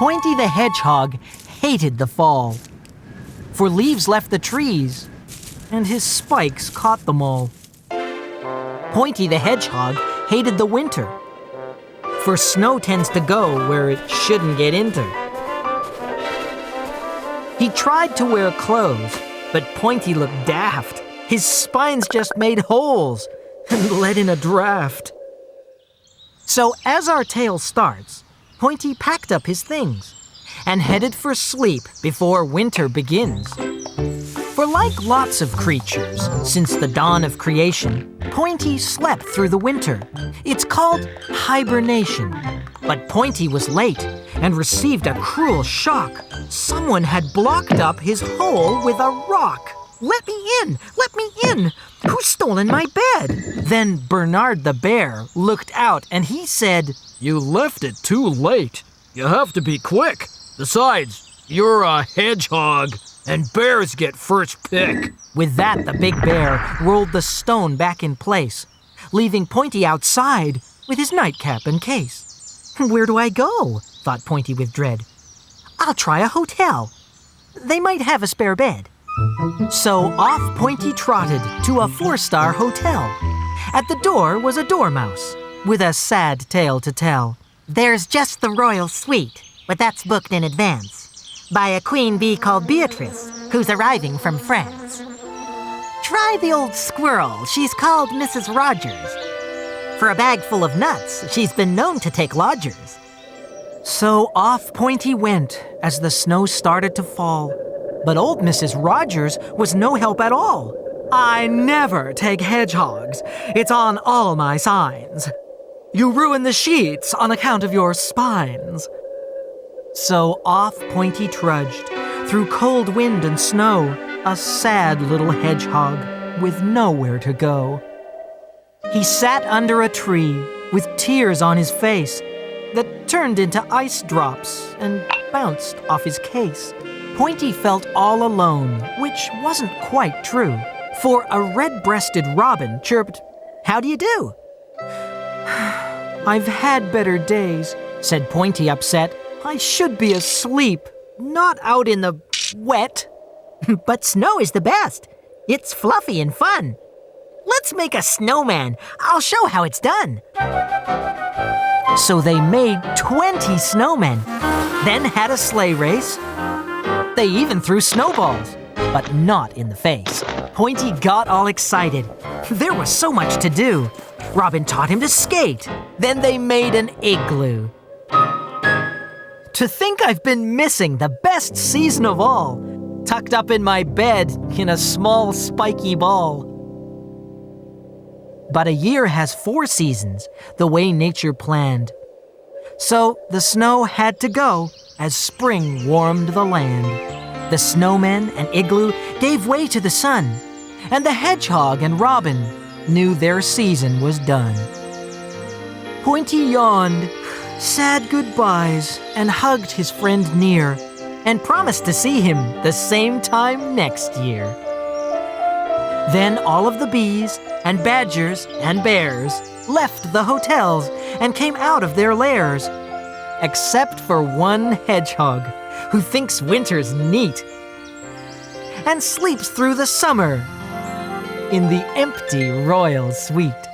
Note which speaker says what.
Speaker 1: Pointy the Hedgehog hated the fall, for leaves left the trees, and his spikes caught them all. Pointy the Hedgehog hated the winter, for snow tends to go where it shouldn't get into. He tried to wear clothes, but Pointy looked daft. His spines just made holes and let in a draft. So as our tale starts, Pointy packed up his things and headed for sleep before winter begins. For like lots of creatures, since the dawn of creation, Pointy slept through the winter. It's called hibernation. But Pointy was late and received a cruel shock. Someone had blocked up his hole with a rock. "Let me in! Let me in! Who's stolen my bed?" Then Bernard the bear looked out and he said,
Speaker 2: "You left it too late. You have to be quick. Besides, you're a hedgehog, and bears get first pick."
Speaker 1: With that, the big bear rolled the stone back in place, leaving Pointy outside with his nightcap and case. "Where do I go?" thought Pointy with dread. "I'll try a hotel. They might have a spare bed." So off Pointy trotted to a 4-star hotel. At the door was a dormouse with a sad tale to tell.
Speaker 3: "There's just the royal suite, but that's booked in advance by a queen bee called Beatrice, who's arriving from France. Try the old squirrel, she's called Mrs. Rogers. For a bag full of nuts, she's been known to take lodgers."
Speaker 1: So off Pointy went as the snow started to fall. But old Mrs. Rogers was no help at all. "I never take hedgehogs. It's on all my signs. You ruin the sheets on account of your spines." So off Pointy trudged, through cold wind and snow, a sad little hedgehog with nowhere to go. He sat under a tree with tears on his face that turned into ice drops and bounced off his case. Pointy felt all alone, which wasn't quite true, for a red-breasted robin chirped, "How do you do?" "I've had better days," said Pointy upset. "I should be asleep, not out in the wet."
Speaker 3: "But snow is the best. It's fluffy and fun. Let's make a snowman. I'll show how it's done."
Speaker 1: So they made 20 snowmen, then had a sleigh race. They even threw snowballs, but not in the face. Pointy got all excited. There was so much to do. Robin taught him to skate. Then they made an igloo. To think I've been missing the best season of all, tucked up in my bed in a small spiky ball. But a year has 4 seasons, the way nature planned. So the snow had to go as spring warmed the land. The snowmen and igloo gave way to the sun, and the hedgehog and robin knew their season was done. Pointy yawned sad goodbyes and hugged his friend near and promised to see him the same time next year. Then all of the bees and badgers and bears left the hotels and came out of their lairs, except for one hedgehog who thinks winter's neat and sleeps through the summer in the empty royal suite.